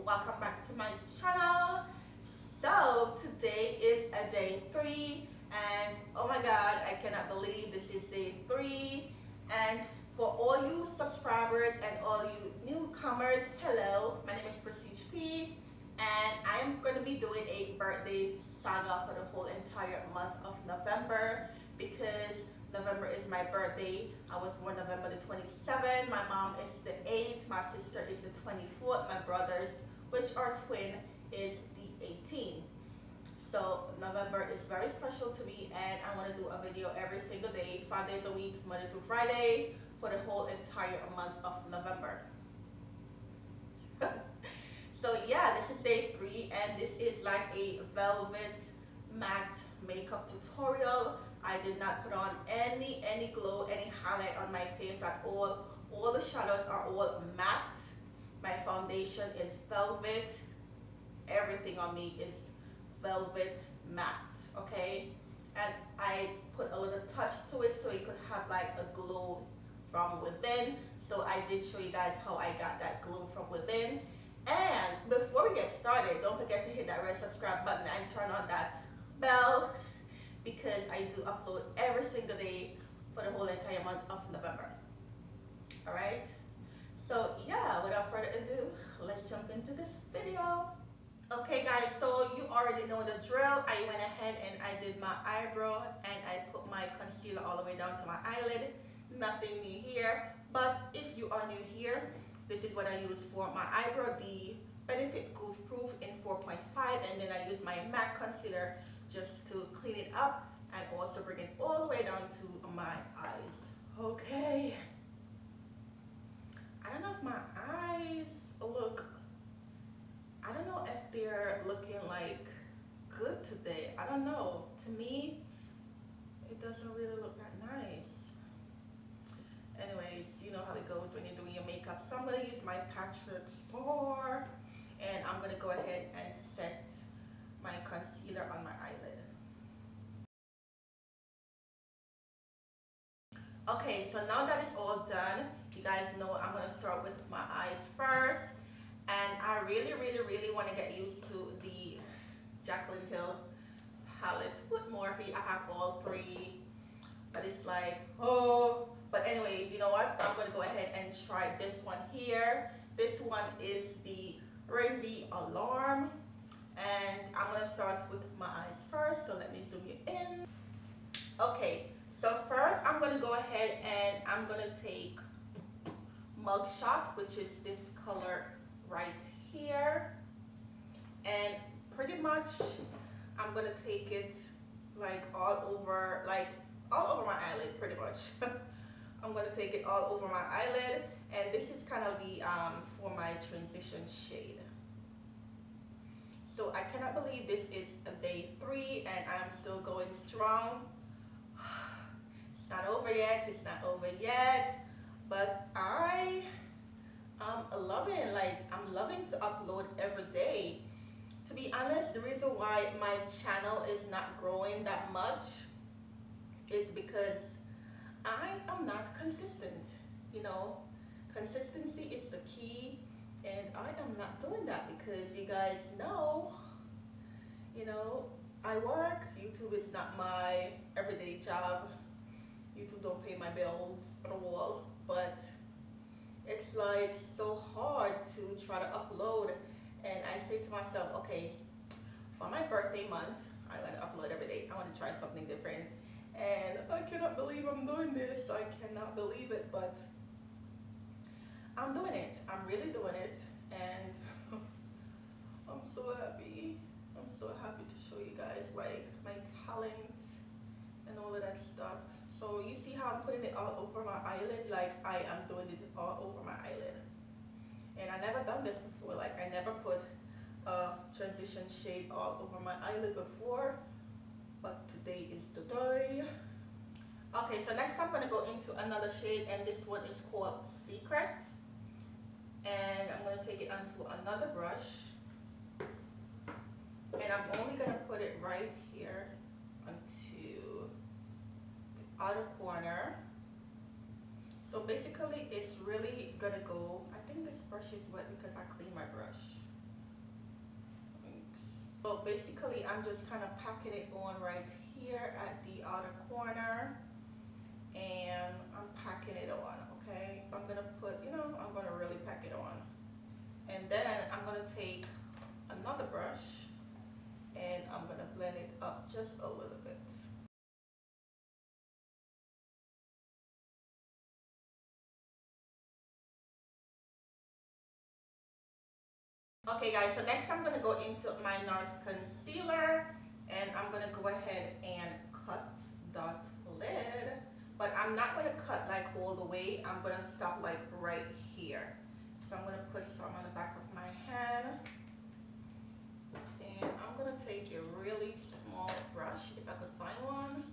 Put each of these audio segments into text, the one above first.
welcome back to my channel. So today is a day 3 and oh my god, I cannot believe this is day 3. And for all you subscribers and all you newcomers, hello, my name is Prestige P and I am going to be doing a birthday saga for the whole entire month of November because November is my birthday. I was born November the 27th. My mom is the 8th. My sister is the 24th. My brothers, which are twin, is the 18th. So November is very special to me and I want to do a video every single day, 5 days a week, Monday through Friday, for the whole entire month of November. So yeah, this is day 3 and this is like a velvet matte makeup tutorial. I did not put on any glow, any highlight on my face at all. All the shadows are all matte. My foundation is velvet. Everything on me is velvet matte, okay? And I put a little touch to it so it could have like a glow from within. So I did show you guys how I got that glow from within. And before we get started, don't forget to hit that red subscribe button and turn on that bell, because I do upload every single day for the whole entire month of November. Alright? So yeah, without further ado, let's jump into this video. Okay guys, so you already know the drill. I went ahead and I did my eyebrow and I put my concealer all the way down to my eyelid. Nothing new here, but if you are new here, this is what I use for my eyebrow, the Benefit Goof Proof in 4.5, and then I use my MAC concealer just to clean it up and also bring it all the way down to my eyes. Okay. I don't know if my eyes look, I don't know if they're looking like good today. I don't know. To me, it doesn't really look that nice. Anyways, you know how it goes when you're doing your makeup. So I'm going to use my Patrick Star and I'm going to go ahead and set my concealer on my eyelid. Okay, so now that it's all done, you guys know I'm going to start with my eyes first. And I really want to get used to the Jaclyn Hill palette with Morphe. I have all 3, but it's like, oh. But anyways, you know what? I'm going to go ahead and try this one here. This one is the Ring the Alarm. And I'm going to start with my eyes first. So let me zoom you in. Okay, so first I'm going to go ahead and I'm going to take Mugshot, which is this color right here. And pretty much I'm going to take it like all over my eyelid pretty much. I'm going to take it all over my eyelid, and this is kind of the for my transition shade. So I cannot believe this is a day 3 and I'm still going strong. It's not over yet, it's not over yet, but I am loving, I'm loving to upload every day. To be honest, the reason why my channel is not growing that much is because I am not consistent. You know, consistency is the key, and I am not doing that because you guys know, you know, I work. YouTube is not my everyday job. YouTube don't pay my bills at all, but it's like so hard to try to upload. And I say to myself, okay, for my birthday month, I'm going to upload every day. I want to try something different. And I cannot believe I'm doing this. I cannot believe it, but I'm doing it. I'm really doing it. And I'm so happy. I'm so happy to show you guys like my talent and all of that stuff. So you see how I'm putting it all over my eyelid? Like I am doing it all over my eyelid. And I never done this before. Like I never put a transition shade all over my eyelid before. But today is the day. Okay, so next I'm going to go into another shade, and this one is called Secret. And I'm going to take it onto another brush. And I'm only going to put it right here onto the outer corner. So basically it's really going to go, I think this brush is wet because I cleaned my brush. So basically I'm just kind of packing it on right here at the outer corner, and I'm packing it on, okay? I'm gonna put, I'm gonna really pack it on. And then I'm gonna take another brush and I'm gonna blend it up just a little bit. Okay guys, so next I'm gonna go into my NARS concealer, and I'm gonna go ahead and cut that lid. But I'm not gonna cut like all the way, I'm gonna stop like right here. So I'm gonna put some on the back of my hand, and I'm gonna take a really small brush, if I could find one.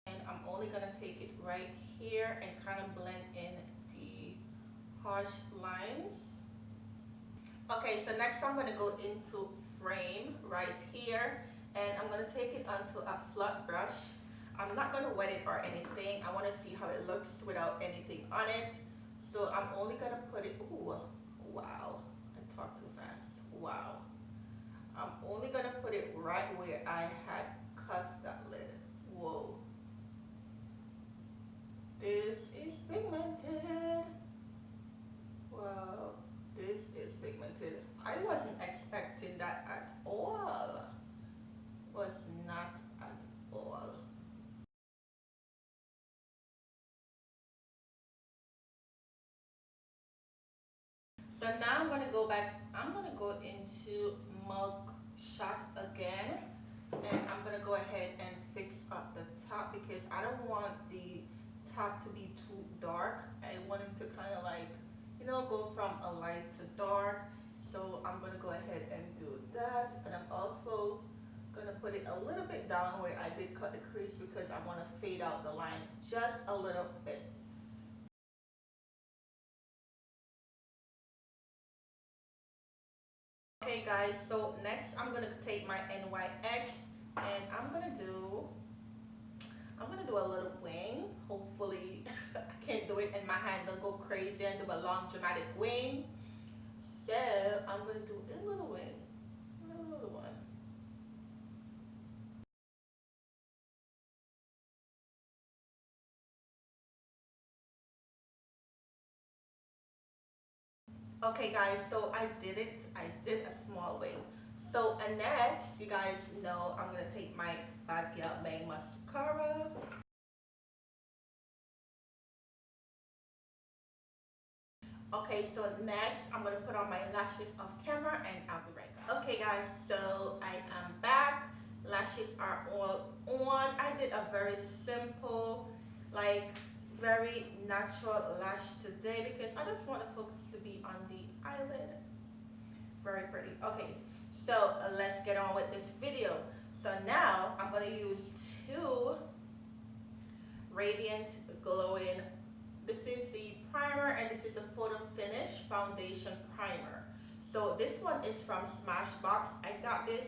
And I'm only gonna take it right here and kind of blend in the harsh lines. Okay, so next I'm gonna go into frame right here, and I'm gonna take it onto a flat brush. I'm not gonna wet it or anything. I wanna see how it looks without anything on it. So I'm only gonna put it, ooh, wow, I talked too fast, wow. I'm only gonna put it right where I had cut that lid. Whoa. This is pigmented. Wow, this is pigmented. I wasn't expecting that at all. Was not at all. So now I'm gonna go back. I'm gonna go into mug shot again, and I'm gonna go ahead and fix up the top because I don't want the top to be too dark. I want it to kind of like, go from a light to dark. So I'm gonna go ahead and do that, and I'm also gonna put it a little bit down where I did cut the crease because I want to fade out the line just a little bit. Okay guys, so next I'm gonna take my NYX, and I'm gonna do a little wing. Hopefully I can do it and my hand don't go crazy and do a long dramatic wing. So I'm gonna do a little wing, a little one. Okay guys, so I did it. I did a small wing. So next, you guys know I'm gonna take my Bad Girl Bang mascara. Okay, so next I'm gonna put on my lashes off camera, and I'll be right back. Okay guys, so I am back. Lashes are all on. I did a very simple, like very natural lash today because I just want the focus to be on the eyelid. Very pretty. Okay, so let's get on with this video. So now I'm gonna use two Radiant Glowing. This is the primer, and this is a photo finish foundation primer. So this one is from Smashbox. I got this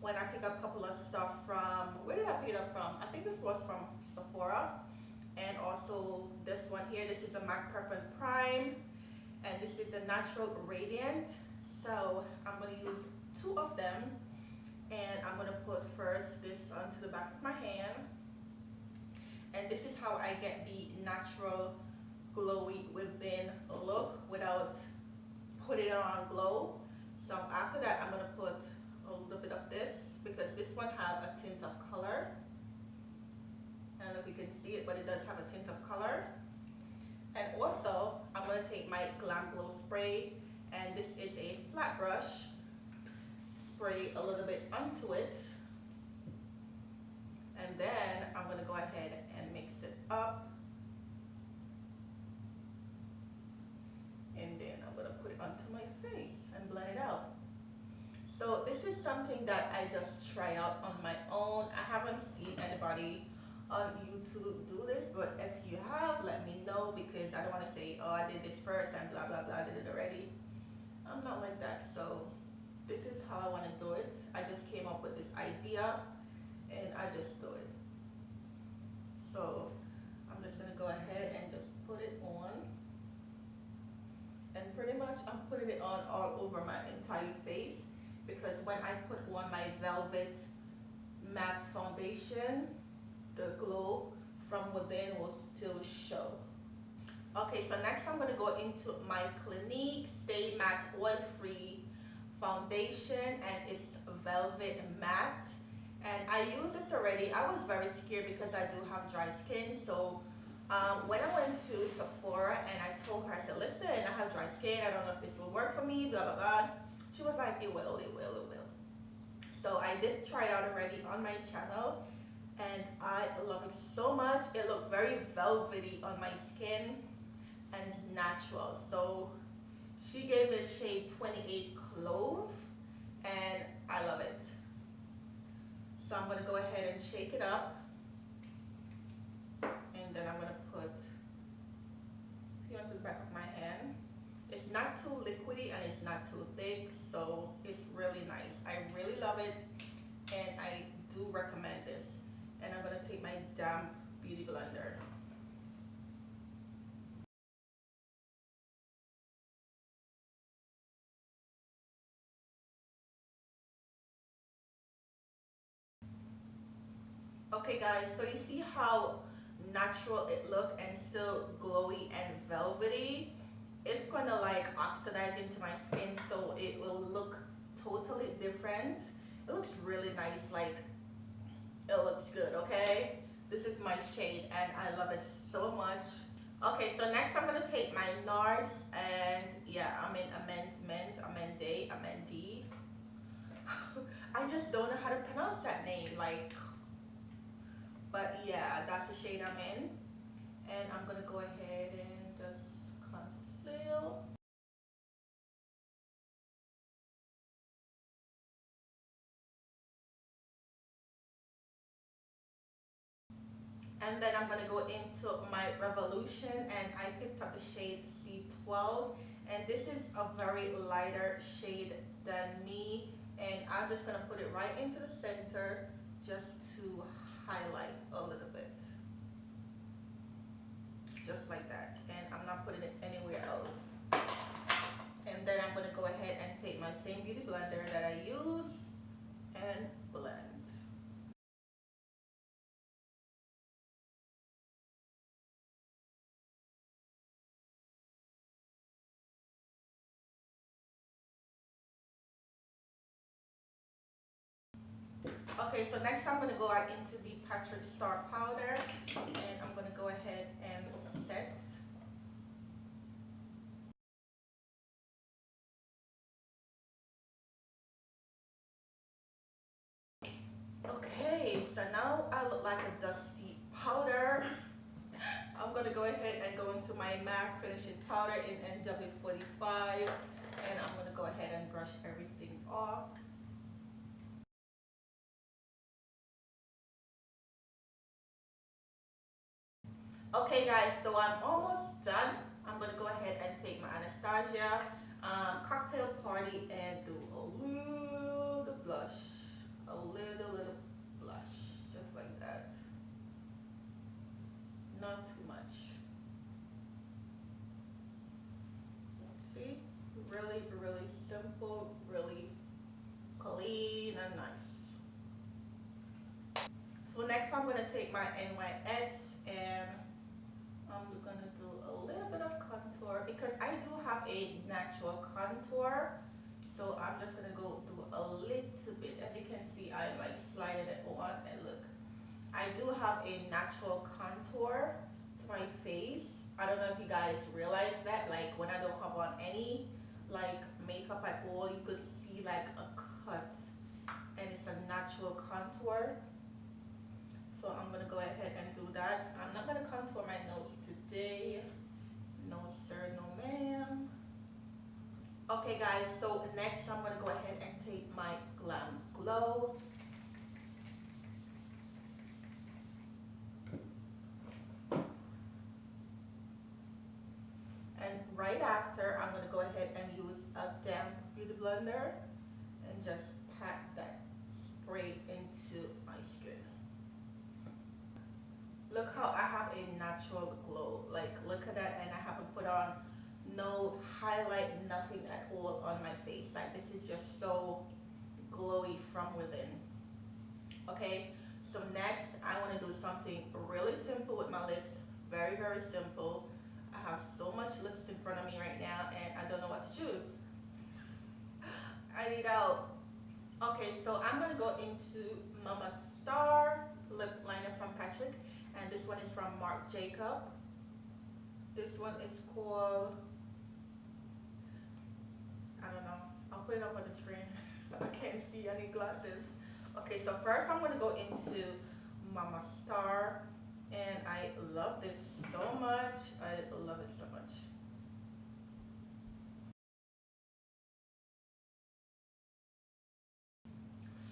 when I picked up a couple of stuff from, where did I pick it up from? I think this was from Sephora. And also this one here, this is a MAC Perfect Prime, and this is a Natural Radiant. So I'm going to use two of them, and I'm going to put first this onto the back of my hand. And this is how I get the natural glowy within look without putting it on glow. So after that, I'm going to put a little bit of this because this one has a tint of color. I don't know if you can see it, but it does have a tint of color. And also, I'm going to take my Glam Glow spray, and this is a flat brush. Spray a little bit onto it, and then I'm going to go ahead and mix it up, and then I'm going to put it onto my face and blend it out. So this is something that I just try out on my own. I haven't seen anybody on YouTube do this, but if you have, let me know, because I don't want to say, oh, I did this first and blah blah blah, I did it already. I'm not like that. So this is how I want to do it. I just came up with this idea and I just do it. So I'm just gonna go ahead and just put it on. And pretty much I'm putting it on all over my entire face because when I put on my Velvet matte foundation, the glow from within will still show. Okay, so next I'm going to go into my Clinique Stay Matte Oil Free foundation, and it's Velvet Matte. And I use this already. I was very scared because I do have dry skin. So when I went to Sephora and I told her, I said, listen, I have dry skin. I don't know if this will work for me, blah, blah, blah. She was like, it will, it will, it will. So I did try it out already on my channel, and I love it so much. It looked very velvety on my skin and natural. So she gave me the shade 28 Clove, and I love it. So I'm going to go ahead and shake it up, and then I'm going to put here onto the back of my hand. It's not too liquidy and it's not too thick, so it's really nice. I really love it, and I do recommend this. And I'm going to take my damp beauty blender. Okay guys, so you see how natural it looked and still glowy and velvety? It's gonna like oxidize into my skin, so it will look totally different. It looks really nice, like it looks good, okay? This is my shade and I love it so much. Okay, so next I'm gonna take my NARS, and yeah, I'm in Amende. I just don't know how to pronounce that name, like, but yeah, that's the shade I'm in. And I'm gonna go ahead and just conceal. And then I'm gonna go into my Revolution, and I picked up the shade C12. And this is a very lighter shade than me. And I'm just gonna put it right into the center just to highlight a little bit. Just like that. And I'm not putting it anywhere else. And then I'm gonna go ahead and take my same beauty blender that I use and blend. Okay, so next I'm going to go out into the Patrick Star powder, and I'm going to go ahead and set. Okay, so now I look like a dusty powder. I'm going to go ahead and go into my MAC finishing powder in NW45, and I'm going to go ahead and brush everything off. Okay guys, so I'm almost done. I'm going to go ahead and take my Anastasia cocktail party and do a little blush. A little blush, just like that. Not too much. See? Really, really simple, really clean and nice. So next I'm going to take my NYX, and I'm going to do a little bit of contour because I do have a natural contour. So I'm just going to go do a little bit. As you can see, I like slided it on, and look. I do have a natural contour to my face. I don't know if you guys realize that. Like when I don't have on any like makeup at all, you could see like a cut, and it's a natural contour. So I'm gonna go ahead and do that. I'm not gonna contour my nose today. No sir, no ma'am. Okay guys, so next I'm gonna go ahead and take my Glam Glow. And right after, I'm gonna go ahead and use a damp beauty blender and just pack that spray into my skin. Look how I have a natural glow. Like, look at that, and I haven't put on no highlight, nothing at all on my face. Like, this is just so glowy from within. Okay, so next I want to do something really simple with my lips. Very, very simple. I have so much lips in front of me right now, and I don't know what to choose. I need help. Okay, so I'm gonna go into Mama Star lip liner from Patrick, and this one is from Marc Jacob. This one is called, I don't know. I'll put it up on the screen. I can't see. I need glasses. Okay, so first I'm gonna go into Mama Star, and I love this so much. I love it so much.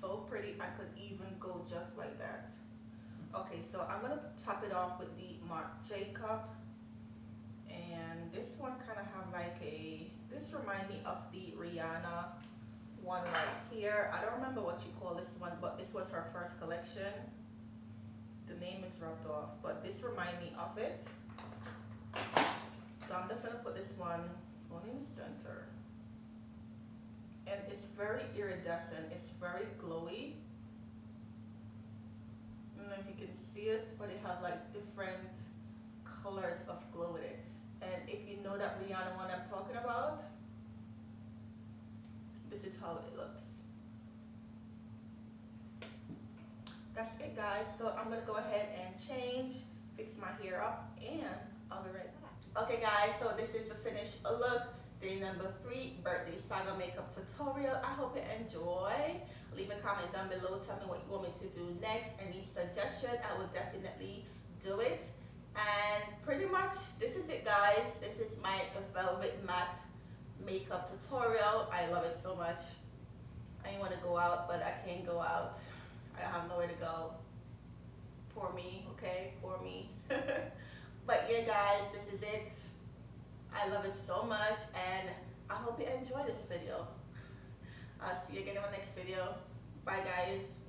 So pretty. I could even go just like that. Okay, so I'm gonna top it off with the Marc Jacob, and this one kind of have like a. This remind me of the Rihanna one right here. I don't remember what you call this one, but this was her first collection. The name is rubbed off, but this remind me of it. So I'm just gonna put this one on in the center, and it's very iridescent. It's very glowy. I don't know if you can see it, but it have like different colors of glow with it. And if you know that Rihanna one I'm talking about, this is how it looks. That's it, guys. So I'm gonna go ahead and change, fix my hair up, and I'll be right back. Okay, guys, so this is the finished look. Day number 3, birthday Saga makeup tutorial. I hope you enjoy. Leave a comment down below. Tell me what you want me to do next. Any suggestion, I will definitely do it. And pretty much this is it, guys. This is my velvet matte makeup tutorial. I love it so much. I want to go out, but I can't go out. I don't have nowhere to go. Poor me, okay? Poor me. But yeah, guys, this is it. I love it so much, and I hope you enjoy this video. I'll see you again in my next video. Bye, guys.